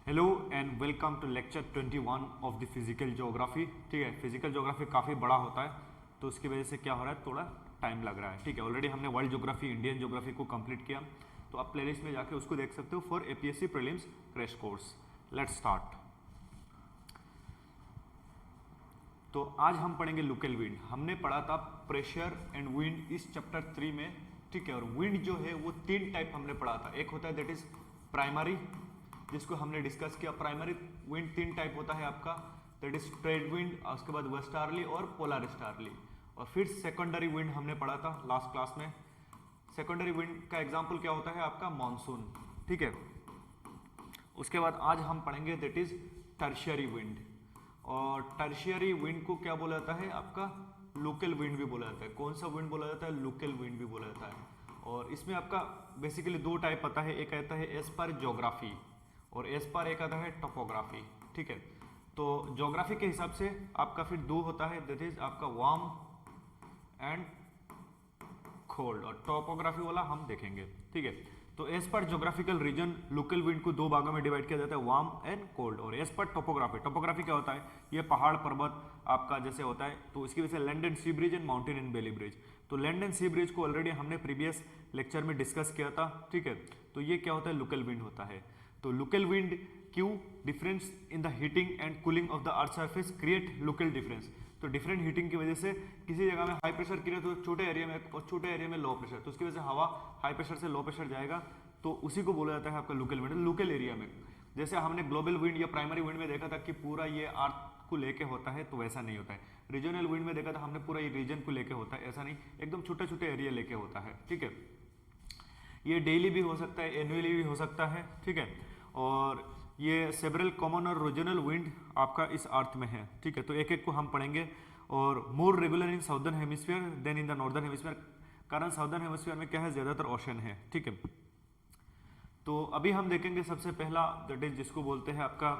Hello and welcome to lecture 21 of the physical geography. ठीक है, physical geography काफ़ी बड़ा होता है तो उसकी वजह से क्या हो रहा है, थोड़ा टाइम लग रहा है। ठीक है, ऑलरेडी हमने वर्ल्ड ज्योग्राफी, इंडियन ज्योग्राफी को कंप्लीट किया, तो आप प्लेलिस्ट में जाके उसको देख सकते हो for APSC prelims crash course. Let's start. तो आज हम पढ़ेंगे लोकल विंड। हमने पढ़ा था प्रेशर एंड विंड इस चैप्टर 3 में। ठीक है, और विंड जो है वो तीन टाइप हमने पढ़ा था। एक होता है दैट इज प्राइमरी, जिसको हमने डिस्कस किया। प्राइमरी विंड तीन टाइप होता है आपका, दैट इज ट्रेड विंड, उसके बाद वेस्टर्ली और पोलर स्टारली। और फिर सेकेंडरी विंड हमने पढ़ा था लास्ट क्लास में। सेकेंडरी विंड का एग्जाम्पल क्या होता है आपका, मानसून। ठीक है, उसके बाद आज हम पढ़ेंगे दैट इज टर्शियरी विंड। और टर्शियरी विंड को क्या बोला जाता है आपका, लोकल विंड भी बोला जाता है। कौन सा विंड बोला जाता है, लोकल विंड भी बोला जाता है। और इसमें आपका बेसिकली दो टाइप आता है, एक आता है एज पर ज्योग्राफी और एज पर एक आता है टोपोग्राफी। ठीक है, तो ज्योग्राफी के हिसाब से आपका फिर दो होता है, दैट इज आपका वार्म एंड कोल्ड, और टोपोग्राफी वाला हम देखेंगे। ठीक है, तो as per geographical reason local wind को दो भागों में डिवाइड किया जाता है, वार्म एंड कोल्ड। और एज पर टोपोग्राफी, टोपोग्राफी क्या होता है, ये पहाड़ पर्वत आपका जैसे होता है, तो इसकी वजह से land and sea breeze and mountain and valley breeze. तो लैंड एंड सी ब्रिज को ऑलरेडी हमने प्रीवियस लेक्चर में डिस्कस किया था। ठीक है, तो ये क्या होता है, लोकल विंड होता है। तो लोकल विंड क्यों, difference in the heating and cooling of the earth surface create local difference. तो डिफरेंट हीटिंग की वजह से किसी जगह में हाई प्रेशर क्रिएट हो छोटे एरिया में, और छोटे एरिया में लो प्रेशर, तो उसकी वजह से हवा हाई प्रेशर से लो प्रेशर जाएगा, तो उसी को बोला जाता है आपका लोकल विंड। लोकल एरिया में जैसे हमने ग्लोबल विंड या प्राइमरी विंड में देखा था कि पूरा ये अर्थ को लेके होता है, तो वैसा नहीं होता है। रीजनल विंड में देखा था हमने पूरा ये रीजन को लेके होता है, ऐसा नहीं, एकदम छोटे छोटे एरिया लेके होता है। ठीक है, ये डेली भी हो सकता है, एनुअली भी हो सकता है। ठीक है, और ये सेवरल कॉमन और रीजनल विंड आपका इस अर्थ में है। ठीक है, तो एक एक को हम पढ़ेंगे। और more regular in southern hemisphere than in the northern hemisphere, कारण साउदर्न हेमिस्फीयर में क्या है, ज्यादातर ओशन है। ठीक है, तो अभी हम देखेंगे सबसे पहला दैट इज जिसको बोलते हैं आपका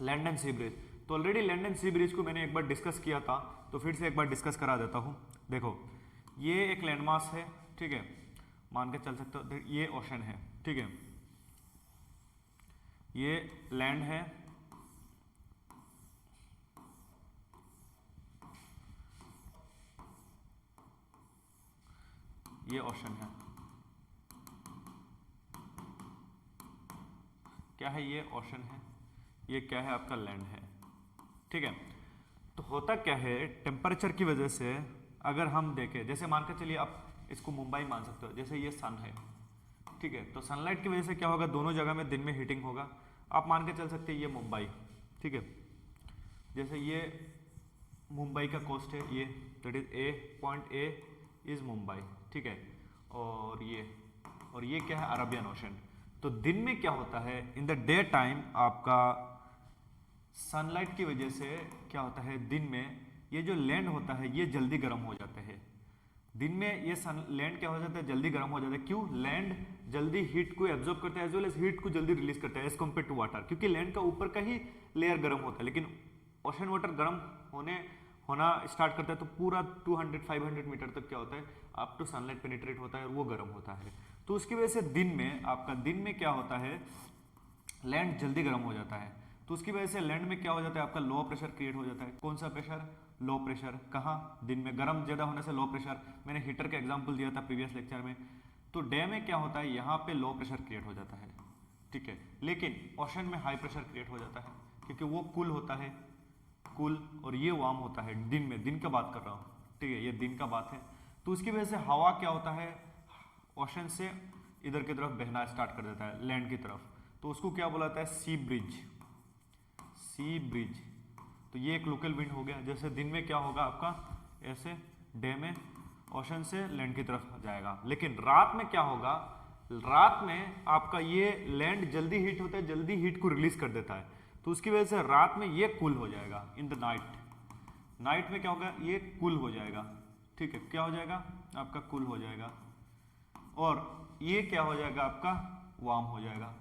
लैंड एंड सी ब्रिज। तो already land and sea breeze को मैंने एक बार डिस्कस किया था, तो फिर से एक बार डिस्कस करा देता हूँ। देखो, ये एक लैंडमास है। ठीक है, मान के चल सकते हो, ये ओशन है। ठीक है, ये लैंड है, ये ओशन है। क्या है, ये ओशन है, ये क्या है आपका लैंड है। ठीक है, तो होता क्या है, टेम्परेचर की वजह से अगर हम देखें, जैसे मान के चलिए आप इसको मुंबई मान सकते हो, जैसे ये सन है। ठीक है, तो सनलाइट की वजह से क्या होगा, दोनों जगह में दिन में हीटिंग होगा। आप मान के चल सकते हैं ये मुंबई। ठीक है, जैसे ये मुंबई का कोस्ट है, ये that is a, point A is Mumbai. ठीक है, और ये क्या है, अरबियन ओशन। तो दिन में क्या होता है, इन द डे टाइम आपका सनलाइट की वजह से क्या होता है, दिन में ये जो लैंड होता है ये जल्दी गर्म हो जाता है। दिन में ये लैंड क्या हो जाता है, जल्दी गर्म हो जाता है। क्यों, लैंड जल्दी हीट को एब्जॉर्ब करता है एज वेल एज हीट को जल्दी रिलीज करता है एज कम्पेयर टू वाटर, क्योंकि लैंड का ऊपर का ही लेयर गर्म होता है, लेकिन ओशन वाटर गर्म होना स्टार्ट करता है तो पूरा 200-500 मीटर तक क्या होता है, अप टू सनलाइट पेनिट्रेट होता है और वो गर्म होता है। तो उसकी वजह से दिन में क्या होता है, लैंड जल्दी गर्म हो जाता है। तो उसकी वजह से लैंड में क्या हो जाता है, आपका लो प्रेशर क्रिएट हो जाता है। कौन सा प्रेशर, लो प्रेशर। कहाँ, दिन में गर्म ज्यादा होने से लो प्रेशर। मैंने हीटर का एग्जांपल दिया था प्रीवियस लेक्चर में। तो डे में क्या होता है, यहाँ पे लो प्रेशर क्रिएट हो जाता है। ठीक है, लेकिन ओशन में हाई प्रेशर क्रिएट हो जाता है, क्योंकि वो कूल होता है, कूल, और ये वार्म होता है दिन में। दिन का बात कर रहा हूँ, ठीक है, ये दिन का बात है। तो उसकी वजह से हवा क्या होता है, ओशन से इधर की तरफ बहना स्टार्ट कर देता है, लैंड की तरफ। तो उसको क्या बोला जाता है, सी ब्रिज, सी ब्रिज। तो ये एक लोकल विंड हो गया। जैसे दिन में क्या होगा आपका, ऐसे डे में ओशन से लैंड की तरफ जाएगा, लेकिन रात में क्या होगा, रात में आपका ये लैंड जल्दी हीट होता है, जल्दी हीट को रिलीज कर देता है। तो उसकी वजह से रात में ये कूल हो जाएगा। इन द नाइट में क्या होगा, ये कूल हो जाएगा। ठीक है, क्या हो जाएगा आपका, कूल हो जाएगा, और ये क्या हो जाएगा आपका, वार्म हो जाएगा।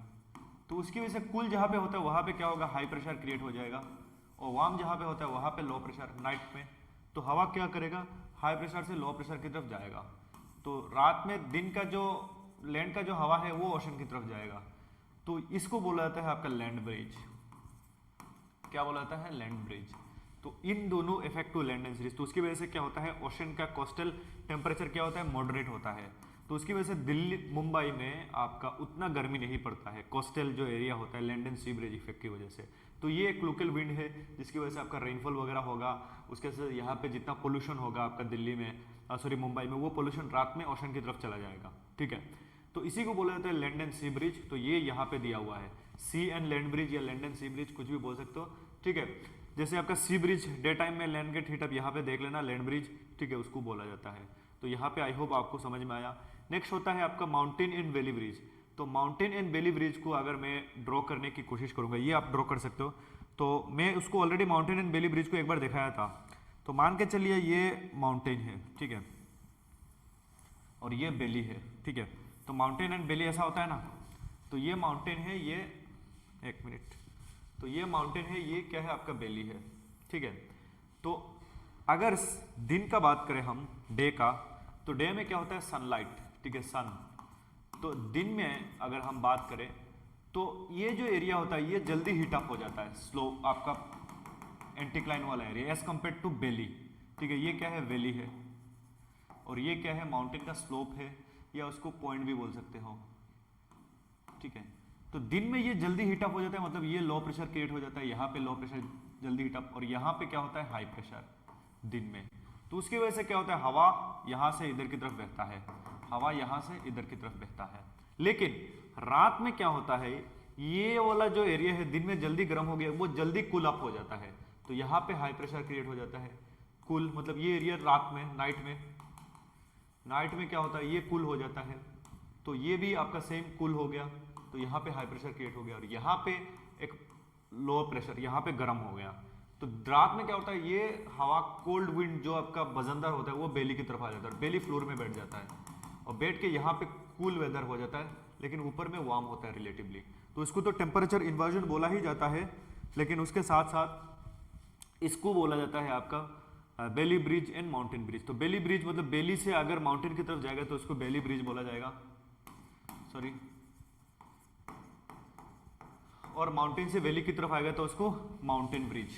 तो उसकी वजह से कूल जहां पे होता है वहां पे क्या होगा, हाई प्रेशर क्रिएट हो जाएगा, और वार्म जहां पे होता है वहां पे लो प्रेशर नाइट में। तो हवा क्या करेगा, हाई प्रेशर से लो प्रेशर की तरफ जाएगा। तो रात में दिन का जो लैंड का जो हवा है वो ओशन की तरफ जाएगा। तो इसको बोला जाता है आपका लैंड ब्रिज। क्या बोला जाता है? Land breeze. तो इन दोनों effect to land and sea breeze, तो उसकी वजह से क्या होता है, ओशन का कोस्टल टेम्परेचर क्या होता है, मॉडरेट होता है। तो उसकी वजह से दिल्ली मुंबई में आपका उतना गर्मी नहीं पड़ता है, कोस्टल जो एरिया होता है land and sea breeze effect की वजह से। तो ये एक लोकल विंड है जिसकी वजह से आपका रेनफॉल वगैरह होगा। उसके वजह से यहाँ पे जितना पोल्यूशन होगा आपका दिल्ली में, सॉरी मुंबई में, वो पोल्यूशन रात में ओशन की तरफ चला जाएगा। ठीक है, तो इसी को बोला जाता है लैंड एंड सी ब्रिज। तो ये यहाँ पे दिया हुआ है, सी एंड लैंड ब्रिज या लैंड एंड सी ब्रिज, कुछ भी बोल सकते हो। ठीक है, जैसे आपका सी ब्रिज डे टाइम में लैंड गेट हीट, अब यहाँ पे देख लेना लैंड ब्रिज। ठीक है, उसको बोला जाता है। तो यहाँ पे आई होप आपको समझ में आया। नेक्स्ट होता है आपका माउंटेन एंड वैली ब्रिज। तो माउंटेन एंड वैली ब्रिज को अगर मैं ड्रॉ करने की कोशिश करूंगा, ये आप ड्रॉ कर सकते हो। तो मैं उसको already mountain and valley bridge को एक बार दिखाया था। तो मान के चलिए ये माउंटेन है, ठीक है, और ये वैली है। ठीक है, तो माउंटेन एंड वैली ऐसा होता है ना। तो ये माउंटेन है, ये एक मिनट, तो ये माउंटेन है, ये क्या है आपका वैली है। ठीक है, तो अगर दिन का बात करें हम, डे का, तो डे में क्या होता है, सनलाइट। ठीक है, सन। तो दिन में अगर हम बात करें तो ये जो एरिया होता है ये जल्दी हीट अप हो जाता है, स्लो आपका एंटीक्लाइन वाला area as compare to valley. ठीक है, ये क्या है, वैली है, और ये क्या है, माउंटेन का स्लोप है, या उसको पॉइंट भी बोल सकते हो। ठीक है, तो दिन में ये जल्दी हीट अप हो जाता है, मतलब ये लो प्रेशर क्रिएट हो जाता है, यहाँ पे लो प्रेशर जल्दी हीट अप, और यहाँ पे क्या होता है, हाई प्रेशर दिन में। तो उसकी वजह से क्या होता है, हवा यहाँ से इधर की तरफ बहता है, हवा यहाँ से इधर की तरफ बहता है। लेकिन रात में क्या होता है, ये वाला जो एरिया है दिन में जल्दी गर्म हो गया, वो जल्दी कूल अप हो जाता है। तो यहाँ पे हाई प्रेशर क्रिएट हो जाता है, कूल, मतलब ये एरिया रात में, नाइट में क्या होता है, ये कूल हो जाता है। तो ये भी आपका सेम कूल हो गया, तो यहाँ पे हाई प्रेशर क्रिएट हो गया, और यहाँ पे एक लो प्रेशर, यहाँ पे गर्म हो गया। तो रात में क्या होता है, ये हवा कोल्ड विंड जो आपका बजंदर होता है वो बेली की तरफ आ जाता है, बेली फ्लोर में बैठ जाता है, और बैठ के यहाँ पे कूल वेदर हो जाता है, लेकिन ऊपर में वार्म होता है रिलेटिवली। तो इसको तो टेम्परेचर इन्वर्जन बोला ही जाता है, लेकिन उसके साथ साथ इसको बोला जाता है आपका valley breeze and mountain breeze. तो बेली ब्रिज मतलब बेली से अगर माउंटेन की तरफ जाएगा तो उसको बेली ब्रिज बोला जाएगा, सॉरी, और माउंटेन से वैली की तरफ आएगा तो उसको माउंटेन ब्रिज।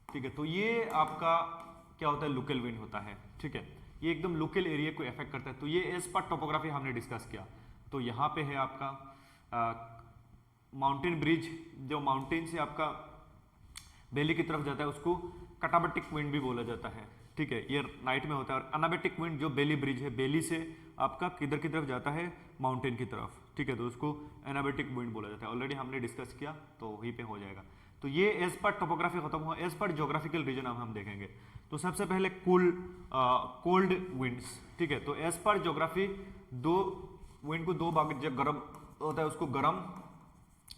ठीक है, तो ये आपका क्या होता है, लोकल विंड होता है। ठीक है, ये एकदम लोकल एरिया को इफेक्ट करता है। तो ये एज पर टोपोग्राफी हमने डिस्कस किया। तो यहाँ पे है आपका माउंटेन ब्रिज, जो माउंटेन से आपका वैली की तरफ जाता है उसको कटाबेटिक विंड भी बोला जाता है। ठीक है, ये नाइट में होता है। और अनाबेटिक विंड जो बेली ब्रिज है, बेली से आपका किधर की तरफ जाता है, माउंटेन की तरफ। ठीक है, तो उसको एनाबेटिक विंड बोला जाता है, ऑलरेडी हमने डिस्कस किया, तो वहीं पे हो जाएगा। तो ये एज पर टोपोग्राफी खत्म हुआ, एज पर ज्योग्राफिकल रीजन अब हम देखेंगे। तो सबसे पहले कोल्ड विंड्स। ठीक है, तो एज पर ज्योग्राफी दो विंड को दो भाग, जो गर्म होता है उसको गर्म,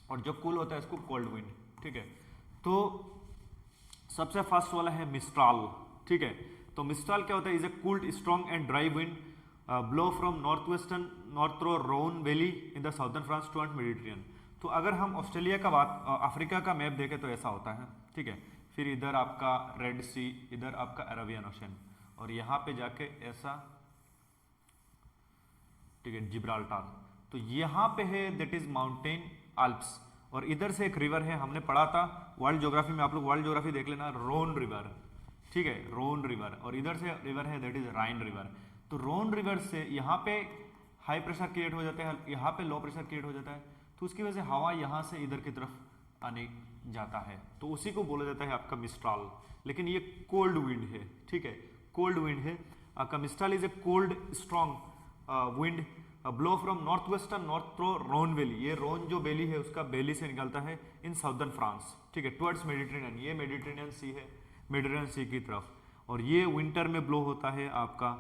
और जो कूल होता है उसको कोल्ड विंड। ठीक है, तो सबसे फर्स्ट वाला है मिस्ट्राल। ठीक है, तो मिस्ट्राल क्या होता है, is a cooled strong and dry wind blow from north through Rhone valley in the southern France towards Mediterranean. तो अगर हम ऑस्ट्रेलिया का अफ्रीका का मैप देखें तो ऐसा होता है। ठीक है, फिर इधर आपका रेड सी, इधर आपका अरेबियन ओशन, और यहाँ पे जाके ऐसा, ठीक है, जिब्राल्टार। तो यहाँ पे है दैट इज माउंटेन आल्प्स, और इधर से एक रिवर है, हमने पढ़ा था वर्ल्ड ज्योग्राफी में, आप लोग वर्ल्ड ज्योग्राफी देख लेना, रोन रिवर। ठीक है, रोन रिवर, और इधर से रिवर है दैट इज राइन रिवर। तो रोन रिवर से यहाँ पे हाई प्रेशर क्रिएट हो जाता है, यहाँ पे लो प्रेशर क्रिएट हो जाता है, तो उसकी वजह से हवा यहाँ से इधर की तरफ आने जाता है, तो उसी को बोला जाता है आपका मिस्ट्राल। लेकिन ये कोल्ड विंड है। ठीक है, कोल्ड विंड है आपका। Mistral is a cold strong wind blow from north western north through Rhone valley. ये रोन जो वैली है उसका वैली से निकलता है इन साउदर्न फ्रांस। ठीक है, टुवर्ड्स मेडिटेरियन, ये मेडिटेरियन सी है, मेडिटेरियन सी की तरफ, और ये विंटर में ब्लो होता है आपका।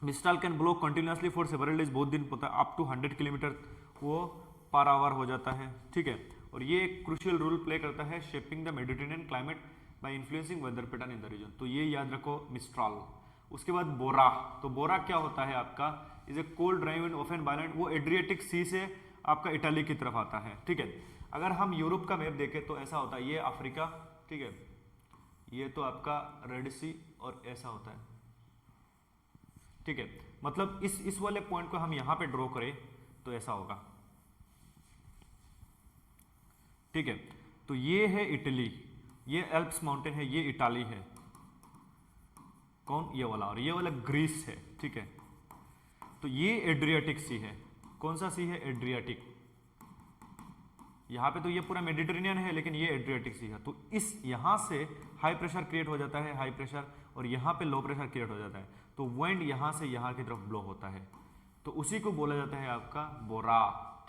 Mistral can blow continuously for several days, बहुत दिन होता है, अप टू 100 किलोमीटर वो पर आवर हो जाता है। ठीक है, और ये एक क्रूशियल रोल प्ले करता है shaping the Mediterranean climate by influencing weather pattern in the region. तो ये याद रखो मिस्ट्राल। उसके बाद बोरा। तो बोरा क्या होता है आपका, is a cold dry wind often violent, वो एड्रियाटिक सी से आपका इटाली की तरफ आता है। ठीक है, अगर हम यूरोप का मैप देखें तो ऐसा होता है, ये अफ्रीका, ठीक है, ये तो आपका रेड सी, और ऐसा होता है। ठीक है, मतलब इस वाले पॉइंट को हम यहाँ पे ड्रॉ करें तो ऐसा होगा, ठीक है। तो ये है इटली, ये एल्प्स माउंटेन है, ये इटाली है, कौन, ये वाला, और ये वाला ग्रीस है, ठीक है। तो ये एड्रियाटिक सी है, कौन सा सी है, एड्रियाटिक। यहाँ पे तो ये पूरा मेडिटेरेनियन है, लेकिन ये एड्रियाटिक सी है। तो इस यहाँ से हाई प्रेशर क्रिएट हो जाता है, हाई प्रेशर, और यहाँ पे लो प्रेशर क्रिएट हो जाता है, तो विंड यहाँ से यहाँ की तरफ ब्लो होता है, तो उसी को बोला जाता है आपका बोरा,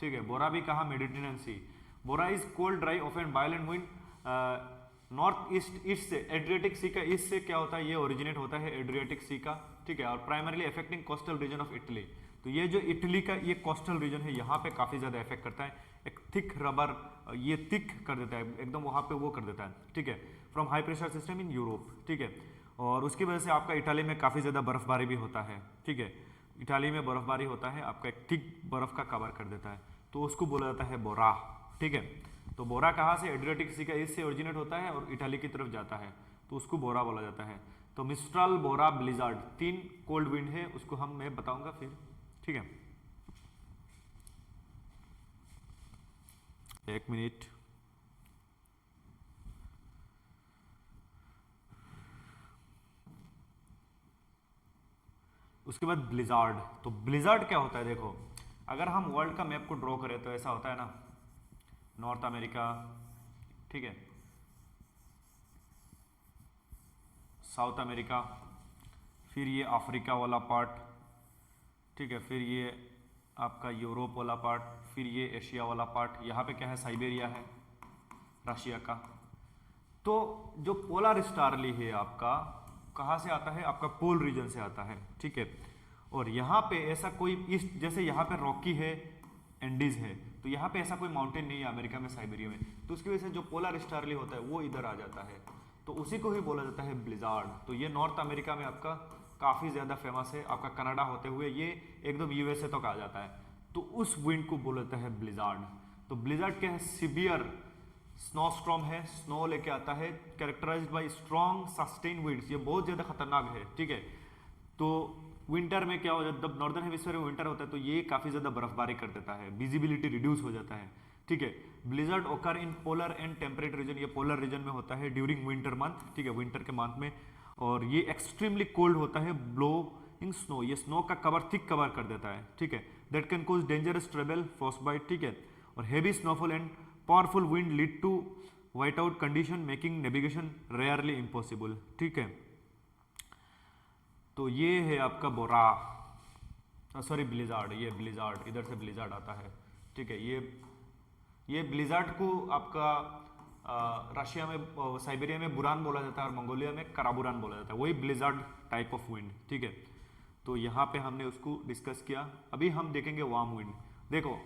ठीक है। बोरा भी कहा, Mediterranean sea. Bora is cold dry off and violent wind north east, east से, एड्रियाटिक सी का ईस्ट से क्या होता है, ये ओरिजिनेट होता है एड्रियाटिक सी का, ठीक है, और primarily affecting coastal region of Italy. तो ये जो इटली का ये कोस्टल रीजन है, यहाँ पे काफी ज्यादा इफेक्ट करता है, एक थिक रबर, ये थिक कर देता है एकदम, वहाँ पे वो कर देता है, ठीक है, from high pressure system in Europe, ठीक है। और उसकी वजह से आपका इटाली में काफी ज्यादा बर्फबारी भी होता है, ठीक है। इटाली में बर्फबारी होता है, आपका एक थिक बर्फ का कवर कर देता है, तो उसको बोला जाता है बोरा, ठीक है। तो बोरा कहाँ से, एड्रियाटिक सी का ईस्ट से ओरिजिनेट होता है और इटाली की तरफ जाता है, तो उसको बोरा बोला जाता है। तो मिस्ट्रल, बोरा, ब्लिजार्ड, 3 कोल्ड विंड है, उसको मैं बताऊंगा फिर, ठीक है। एक मिनट, उसके बाद ब्लिजार्ड। तो ब्लिजार्ड क्या होता है, देखो अगर हम वर्ल्ड का मैप को ड्रॉ करें तो ऐसा होता है ना, नॉर्थ अमेरिका, ठीक है, साउथ अमेरिका, फिर ये अफ्रीका वाला पार्ट, ठीक है, फिर ये आपका यूरोप वाला पार्ट, फिर ये एशिया वाला पार्ट, यहाँ पे क्या है, साइबेरिया है, रशिया का। तो जो पोलर स्टारली है आपका कहाँ से आता है, आपका पोल रीजन से आता है, ठीक है। और यहाँ पे ऐसा कोई ईस्ट, जैसे यहाँ पे रॉकी है, एंडीज है, तो यहाँ पे ऐसा कोई माउंटेन नहीं है अमेरिका में, साइबेरिया में, तो उसकी वजह से जो पोलर स्टारली होता है वो इधर आ जाता है, तो उसी को ही बोला जाता है ब्लिजार्ड। तो ये नॉर्थ अमेरिका में आपका काफ़ी ज़्यादा फेमस है, आपका कनाडा होते हुए ये एकदम यूएसए तक आ जाता है, तो उस विंड को बोला जाता है ब्लिजार्ड। तो ब्लिजार्ड क्या है, सिवियर स्नोस्ट्रॉम है, स्नो लेके आता है, characterised by strong sustain winds, ये बहुत ज़्यादा खतरनाक है, ठीक है। तो विंटर में क्या हो जाता है, जब नॉर्दर्न हेमिस्फीयर में विंटर होता है तो ये काफ़ी ज़्यादा बर्फबारी कर देता है, विजिबिलिटी रिड्यूस हो जाता है, ठीक है। ब्लिजर्ड ओकर in polar and temperate region, ये पोलर रीजन में होता है ड्यूरिंग विंटर मंथ, ठीक है, विंटर के मंथ में, और ये एक्सट्रीमली कोल्ड होता है, ब्लोइंग स्नो, ये स्नो का कवर थिक कवर कर देता है, ठीक है, that can cause dangerous travel, frostbite, ठीक है, और heavy snowfall and powerful wind lead to white out condition making navigation rarely impossible, ठीक है। तो ये है आपका बोरा, सॉरी ब्लिजार्ड, ये ब्लिजार्ड, इधर से ब्लिजार्ड आता है, ठीक है। ये ब्लिजार्ड को आपका रशिया में, साइबेरिया में बुरान बोला जाता है और मंगोलिया में कराबुरान बोला जाता है, वही ब्लिजार्ड टाइप ऑफ विंड, ठीक है। तो यहाँ पे हमने उसको डिस्कस किया। अभी हम देखेंगे वार्म विंड। देखो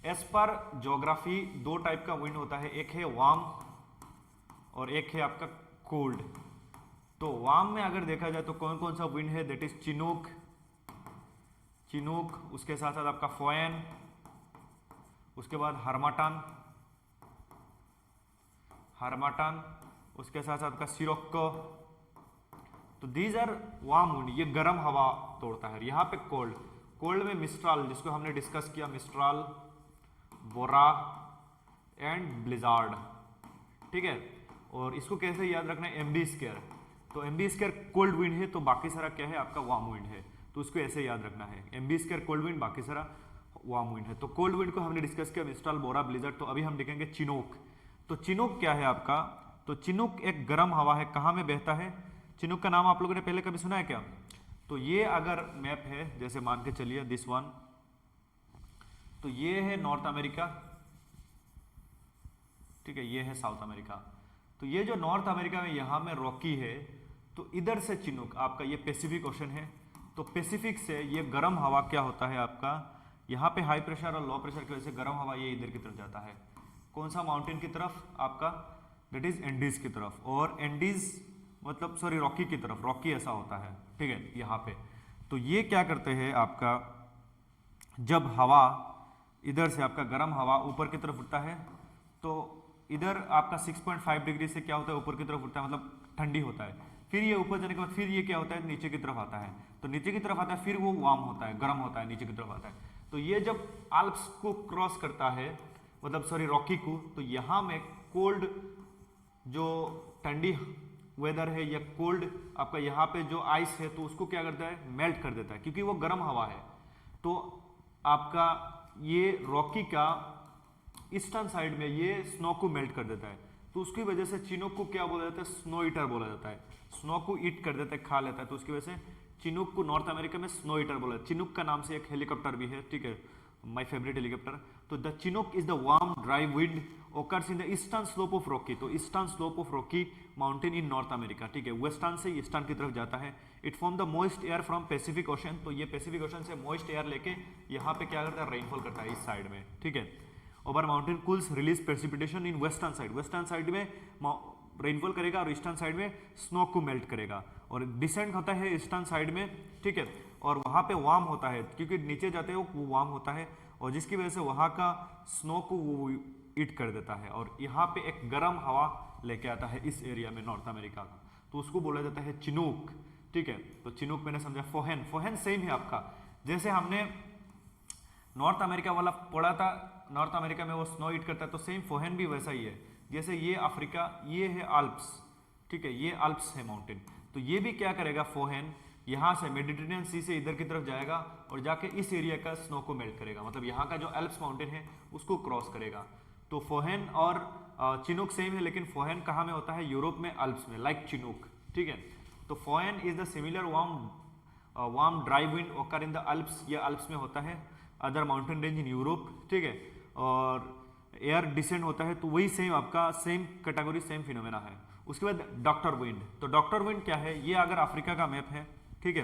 एज पर ज्योग्राफी 2 टाइप का विंड होता है, एक है वार्म और एक है आपका कोल्ड। तो वार्म में अगर देखा जाए तो कौन कौन सा विंड है, दैट इज चिनूक, उसके साथ साथ आपका फोएन, उसके बाद हार्माटान, उसके साथ साथ आपका सिरोक्को। तो दीज आर वार्म विंड, ये गर्म हवा तोड़ता है। यहाँ पे कोल्ड में मिस्ट्राल, जिसको हमने डिस्कस किया, मिस्ट्राल, बोरा एंड ब्लिजार्ड, ठीक है। और इसको कैसे याद रखना है, एमबी स्क्वायर। तो एमबी स्क्वायर कोल्ड विंड है, तो बाकी सारा क्या है आपका वार्म विंड है, तो उसको ऐसे याद रखना है, एमबी स्क्वायर कोल्ड विंड, बाकी सारा वार्म विंड है। तो कोल्ड विंड को हमने डिस्कस किया, मिस्ट्राल, बोरा, ब्लिजार्ड। तो अभी हम देखेंगे चिनूक। तो चिनूक क्या है आपका, तो चिनूक एक गर्म हवा है, कहाँ में बहता है, चिनूक का नाम आप लोगों ने पहले कभी सुना है क्या। तो ये अगर मैप है, जैसे मान के चलिए दिस वन, तो ये है नॉर्थ अमेरिका, ठीक है, ये है साउथ अमेरिका। तो ये जो नॉर्थ अमेरिका में यहाँ में रॉकी है, तो इधर से चिनूक आपका ये पैसिफिक ओशन है। तो पैसिफिक से ये गर्म हवा क्या होता है आपका, यहाँ पे हाई प्रेशर और लो प्रेशर की वजह से गर्म हवा ये इधर की तरफ जाता है, कौन सा माउंटेन की तरफ आपका, दैट इज एंडीज की तरफ, और एंडीज मतलब सॉरी रॉकी की तरफ, रॉकी ऐसा होता है, ठीक है, यहाँ पे। तो ये क्या करते हैं आपका, जब हवा इधर से आपका गर्म हवा ऊपर की तरफ उठता है, तो इधर आपका 6.5 डिग्री से क्या होता है, ऊपर की तरफ उठता है, मतलब ठंडी होता है। फिर ये ऊपर जाने के बाद फिर ये क्या होता है, नीचे की तरफ आता है। तो नीचे की तरफ आता है, फिर वो वार्म होता है, गर्म होता है, नीचे की तरफ आता है। तो ये जब आल्प्स को क्रॉस करता है, मतलब सॉरी रॉकी को, तो यहाँ में कोल्ड जो ठंडी वेदर है या कोल्ड आपका यहाँ पे जो आइस है तो उसको क्या करता है, मेल्ट कर देता है, क्योंकि वो गर्म हवा है। तो आपका ये रॉकी का ईस्टर्न साइड में ये स्नो को मेल्ट कर देता है, तो उसकी वजह से चिनूक को क्या बोला जाता है, स्नो ईटर बोला जाता है। स्नो को ईट कर देता है, खा लेता है, तो उसकी वजह से चिनूक को नॉर्थ अमेरिका में स्नो ईटर बोला जाता है। चिनूक का नाम से एक हेलीकॉप्टर भी है, ठीक है, माय फेवरेट हेलीकॉप्टर। तो the chinook is the warm dry wind occurs in the eastern slope of Rocky. तो eastern slope of Rocky mountain in North America, ठीक है, वेस्टर्न से ईस्टर्न की तरफ जाता है। It form the moist air from Pacific Ocean. तो ये पैसिफिक ओशन से मॉइस्ट एयर लेके यहाँ पे क्या करता है, रेनफॉल करता है इस साइड में, ठीक है। Over mountain cools release precipitation in western side. Western side में रेनफॉल करेगा और ईस्टर्न साइड में स्नो को मेल्ट करेगा। और डिसेंट होता है ईस्टर्न साइड में, ठीक है, और वहाँ पे वार्म होता है, क्योंकि नीचे जाते हो वो वार्म होता है, और जिसकी वजह से वहाँ का स्नो को वो ईट कर देता है। और यहाँ पे एक गर्म हवा लेके आता है इस एरिया में नॉर्थ अमेरिका का, तो उसको बोला जाता है चिनूक, ठीक है। तो चिनूक मैंने समझा। फोहेन, फोहेन सेम है आपका, जैसे हमने नॉर्थ अमेरिका वाला पढ़ा था, नॉर्थ अमेरिका में वो स्नो ईट करता है, तो सेम फोहेन भी वैसा ही है। जैसे ये अफ्रीका, ये है आल्प्स, ठीक है, ये आल्प्स है माउंटेन, तो ये भी क्या करेगा, फोहेन यहाँ से मेडिटेरेनियन सी से इधर की तरफ जाएगा और जाके इस एरिया का स्नो को मेल्ट करेगा, मतलब यहाँ का जो एल्प्स माउंटेन है उसको क्रॉस करेगा। तो फोहेन और चिनूक सेम है, लेकिन फोहेन कहाँ में होता है, यूरोप में, अल्प्स में, लाइक चिनूक, ठीक है। तो foehn is the similar warm dry wind occur in the Alps, ये अल्प्स में होता है, other mountain range in Europe, ठीक है। और एयर डिसेंड होता है, तो वही सेम आपका सेम कैटेगरी, सेम फिनोमेना है। उसके बाद डॉक्टर विंड। तो डॉक्टर विंड क्या है, ये अगर अफ्रीका का मैप है, ठीक है,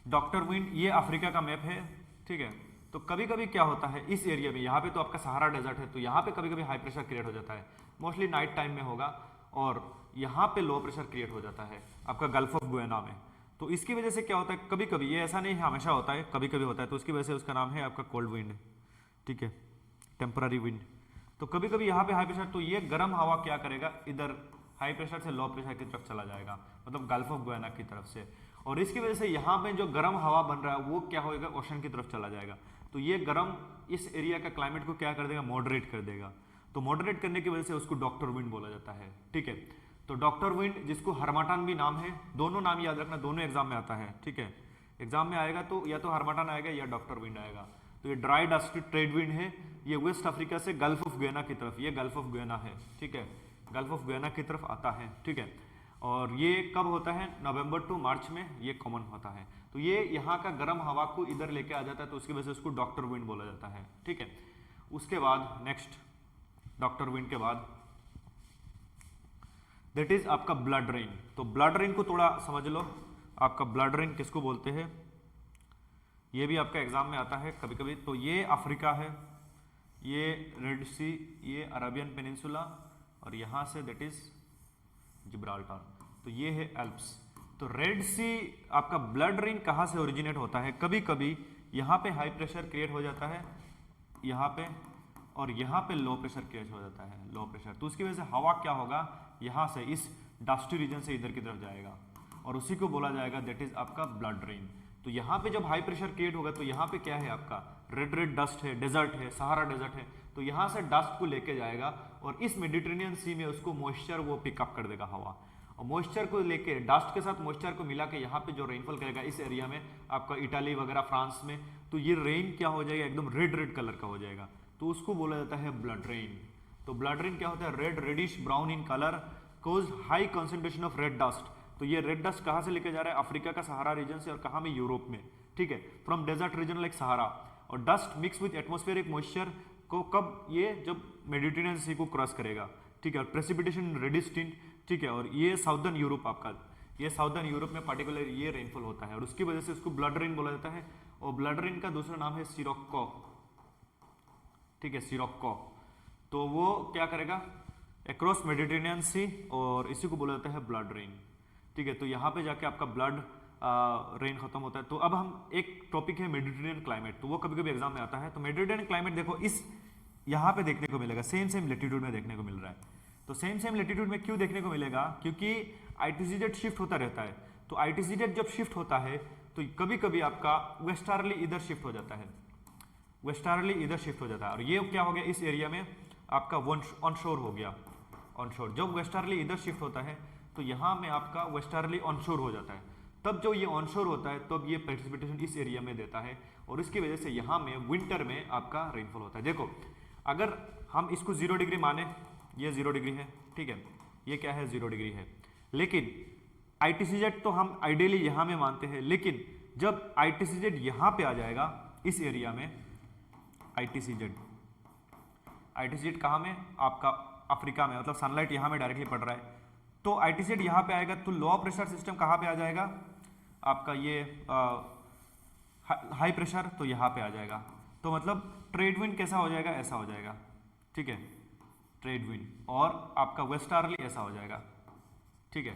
डॉक्टर विंड ये अफ्रीका का मैप है, ठीक है। तो कभी कभी क्या होता है इस एरिया में, यहाँ पे तो आपका सहारा डेजर्ट है, तो यहाँ पे कभी कभी हाई प्रेशर क्रिएट हो जाता है, मोस्टली नाइट टाइम में होगा, और यहाँ पे लो प्रेशर क्रिएट हो जाता है आपका गल्फ ऑफ गुयाना में। तो इसकी वजह से क्या होता है, कभी कभी, ये ऐसा नहीं है हमेशा होता है, कभी कभी होता है, तो उसकी वजह से उसका नाम है आपका कोल्ड विंड, ठीक है, टेम्पररी विंड। तो कभी कभी यहाँ पे हाई प्रेशर, तो ये गर्म हवा क्या करेगा, इधर हाई प्रेशर से लो प्रेशर की तरफ चला जाएगा, मतलब गल्फ ऑफ गुयाना की तरफ से, और इसकी वजह से यहाँ पे जो गर्म हवा बन रहा है वो क्या होगा, ओशन की तरफ चला जाएगा। तो ये गर्म इस एरिया का क्लाइमेट को क्या कर देगा, मॉडरेट कर देगा। तो मॉडरेट करने की वजह से उसको डॉक्टर विंड बोला जाता है, ठीक है। तो डॉक्टर विंड, जिसको हरमाटन भी नाम है, दोनों नाम याद रखना, दोनों एग्जाम में आता है, ठीक है, एग्जाम में आएगा तो या तो हरमाटन आएगा या डॉक्टर विंड आएगा। तो ये ड्राई डस्ट ट्रेड विंड है, ये वेस्ट अफ्रीका से गल्फ ऑफ गुयाना की तरफ, ये गल्फ ऑफ गुयाना है, ठीक है, गल्फ ऑफ गुयाना की तरफ आता है, ठीक है। और ये कब होता है, नवंबर टू मार्च में ये कॉमन होता है। तो ये यहाँ का गर्म हवा को इधर लेके आ जाता है, तो उसकी वजह से उसको डॉक्टर विंड बोला जाता है, ठीक है। उसके बाद नेक्स्ट डॉक्टर विंड के बाद दैट इज आपका ब्लड रेन। तो ब्लड रेन को थोड़ा समझ लो, आपका ब्लड रेन किसको बोलते हैं, ये भी आपका एग्जाम में आता है कभी कभी। तो ये अफ्रीका है, ये रेड सी, ये अरेबियन पेनिनसुला, और यहाँ से दैट इज जिब्राल्टर, तो ये है एल्प्स। तो रेड सी आपका ब्लड रेन कहाँ से ओरिजिनेट होता है, कभी कभी यहाँ पे हाई प्रेशर क्रिएट हो जाता है, यहाँ पे, और यहाँ पे लो प्रेशर क्रिएट हो जाता है, लो प्रेशर। तो उसकी वजह से हवा क्या होगा, यहाँ से इस डस्टी रीजन से इधर की तरफ जाएगा, और उसी को बोला जाएगा दैट इज आपका ब्लड रेन। तो यहाँ पे जब हाई प्रेशर क्रिएट होगा तो यहाँ पे क्या है आपका रेड रेड डस्ट है, डेजर्ट है, सहारा डेजर्ट है, तो यहाँ से डस्ट को लेके जाएगा और इस मेडिटेरेनियन सी में उसको मॉइस्चर वो पिकअप कर देगा हवा, और मॉइस्चर को लेके डस्ट के साथ मॉइस्चर को मिला के यहाँ पे जो रेनफॉल करेगा इस एरिया में आपका इटाली वगैरह फ्रांस में, तो ये रेन क्या हो जाएगा, एकदम रेड रेड कलर का हो जाएगा, तो उसको बोला जाता है ब्लड रेन। तो ब्लड रेन क्या होता है, red reddish brown in colour, cause high concentration of red dust. तो ये रेड डस्ट कहाँ से लेके जा रहा है, अफ्रीका का सहारा रीजन से, और कहाँ में, यूरोप में, ठीक है, फ्रॉम डेजर्ट रीजन लाइक सहारा। और dust mix with atmospheric moisture को कब, ये जब मेडिटेरेनियन सी को क्रॉस करेगा, ठीक है, और प्रेसिपिटेशन रेडिश टिंट, ठीक है, और ये साउदर्न यूरोप आपका, ये साउदर्न यूरोप में पार्टिकुलर ये रेनफॉल होता है, और उसकी वजह से उसको ब्लड रेन बोला जाता है। और ब्लड रेन का दूसरा नाम है सिरोक्को, ठीक है, सिरोक्को। तो वो क्या करेगा, अक्रॉस मेडिटेरेनियन सी, और इसी को बोला जाता है ब्लड रेन, ठीक है। तो यहाँ पे जाके आपका ब्लड रेन खत्म होता है। तो अब हम एक टॉपिक है मेडिटेरेनियन क्लाइमेट, तो वो कभी कभी एग्जाम में आता है। तो मेडिटेरेनियन क्लाइमेट देखो इस यहाँ पे देखने को मिलेगा, सेम सेम लेटीट्यूड में देखने को मिल रहा है। तो सेम सेम लेटीट्यूड में क्यों देखने को मिलेगा, क्योंकि आईटीसीजेड शिफ्ट होता रहता है। तो आईटीसीजेड जब शिफ्ट होता है तो कभी कभी आपका वेस्टर्ली इधर शिफ्ट हो जाता है, वेस्टर्ली इधर शिफ्ट हो जाता है, और ये क्या हो गया, इस एरिया में आपका ऑनशोर हो गया, ऑनशोर। जब वेस्टर्ली इधर शिफ्ट होता है तो यहाँ में आपका वेस्टर्ली ऑनशोर हो जाता है, तब जो ये ऑनशोर होता है तब ये प्रेसिपिटेशन इस एरिया में देता है, और इसकी वजह से यहाँ में विंटर में आपका रेनफॉल होता है। देखो अगर हम इसको 0 डिग्री माने, ये 0 डिग्री है, ठीक है, ये क्या है 0 डिग्री है, लेकिन ITCZ तो हम आइडियली यहाँ में मानते हैं, लेकिन जब ITCZ यहाँ पे आ जाएगा इस एरिया में, ITCZ कहाँ में, आपका अफ्रीका में, मतलब सनलाइट यहाँ में डायरेक्टली पड़ रहा है, तो ITCZ यहाँ पे आएगा तो लो प्रेशर सिस्टम कहाँ पे आ जाएगा, आपका ये हाई प्रेशर, तो यहाँ पे आ जाएगा। तो मतलब ट्रेड विंड कैसा हो जाएगा, ऐसा हो जाएगा, ठीक है, ट्रेड विंड, और आपका वेस्टर्ली ऐसा हो जाएगा, ठीक है।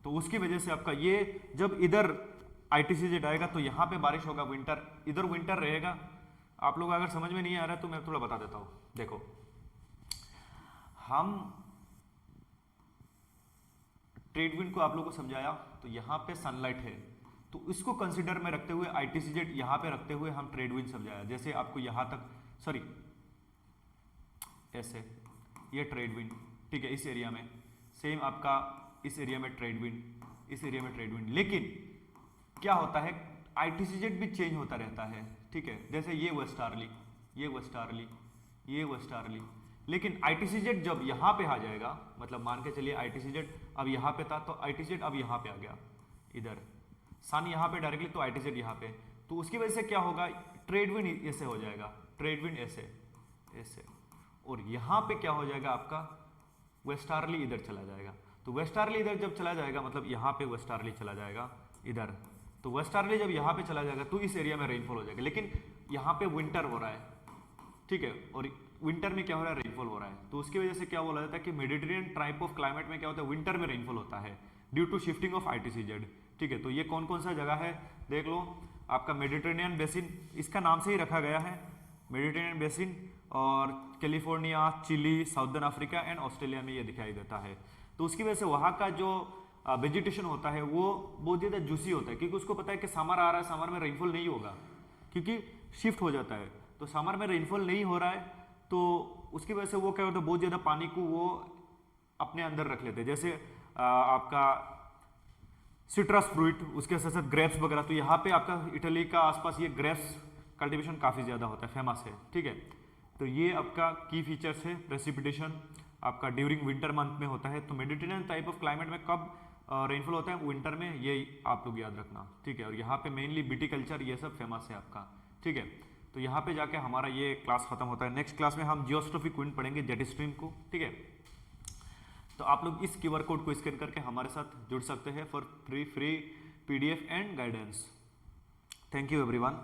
तो उसकी वजह से आपका ये जब इधर ITCZ आएगा तो यहाँ पे बारिश होगा, विंटर, इधर विंटर रहेगा। आप लोग अगर समझ में नहीं आ रहा है तो मैं थोड़ा बता देता हूँ। देखो हम ट्रेड विंड को आप लोगों को समझाया, तो यहाँ पे सनलाइट है, तो इसको कंसिडर में रखते हुए ITCZ यहाँ पे रखते हुए हम ट्रेड विंड समझाया। जैसे आपको यहाँ तक, सॉरी ऐसे, ये ट्रेड विंड, ठीक है, इस एरिया में सेम आपका, इस एरिया में ट्रेड विंड, इस एरिया में ट्रेड विंड, लेकिन क्या होता है ITCZ भी चेंज होता रहता है, ठीक है। जैसे ये वेस्टर्ली, ये वेस्टर्ली, ये वेस्टर्ली, लेकिन ITCZ जब यहाँ पे आ जाएगा, मतलब मान के चलिए ITCZ अब यहाँ पे था, तो ITCZ अब यहाँ पे आ गया, इधर सन यहाँ पे डायरेक्टली, तो ITCZ यहाँ पे, तो उसकी वजह से क्या होगा, ट्रेड विंड ऐसे हो जाएगा, ट्रेड विंड ऐसे ऐसे, और यहाँ पे क्या हो जाएगा आपका वेस्टर्ली इधर चला जाएगा। तो वेस्टर्ली इधर जब चला जाएगा, मतलब यहाँ पे वेस्टर्ली चला जाएगा इधर, तो वेस्टर्ली जब यहाँ पे चला जाएगा तो इस एरिया में रेनफॉल हो जाएगा, लेकिन यहाँ पे विंटर हो रहा है, ठीक है, और विंटर में क्या हो रहा है, रेनफॉल हो रहा है। तो उसकी वजह से क्या बोला जाता है कि मेडिटेरियन टाइप ऑफ क्लाइमेट में क्या होता है, विंटर में रेनफॉल होता है due to shifting of ITCZ, ठीक है। तो ये कौन कौन सा जगह है देख लो, आपका मेडिटेरेनियन बेसिन, इसका नाम से ही रखा गया है, मेडिटेरेनियन बेसिन, और California, Chile, southern Africa and Australia में ये दिखाई देता है। तो उसकी वजह से वहाँ का जो वेजिटेशन होता है वो बहुत ज़्यादा जूसी होता है, क्योंकि उसको पता है कि समर आ रहा है, समर में रेनफॉल नहीं होगा, क्योंकि शिफ्ट हो जाता है, तो समर में रेनफॉल नहीं हो रहा है, तो उसकी वजह से वो क्या होता है, बहुत ज़्यादा पानी को वो अपने अंदर रख लेते हैं। जैसे आपका सिट्रस फ्रूट, उसके साथ साथ ग्रेप्स वगैरह, तो यहाँ पे आपका इटली का आसपास ये ग्रेप्स कल्टीवेशन काफ़ी ज़्यादा होता है, फेमस है, ठीक है। तो ये आपका की फीचर्स है। प्रेसिपिटेशन आपका ड्यूरिंग विंटर मंथ में होता है, तो मेडिटेरियन टाइप ऑफ क्लाइमेट में कब रेनफॉल होता है, विंटर में, ये आप लोग याद रखना, ठीक है। और यहाँ पे मेनली विटिकल्चर ये सब फेमस है आपका, ठीक है। तो यहाँ पे जाके हमारा ये क्लास खत्म होता है। नेक्स्ट क्लास में हम जियोस्ट्रोफिक विंड पढ़ेंगे, जेट स्ट्रीम को, ठीक है। तो आप लोग इस QR कोड को स्कैन करके हमारे साथ जुड़ सकते हैं for free PDF and guidance. Thank you everyone.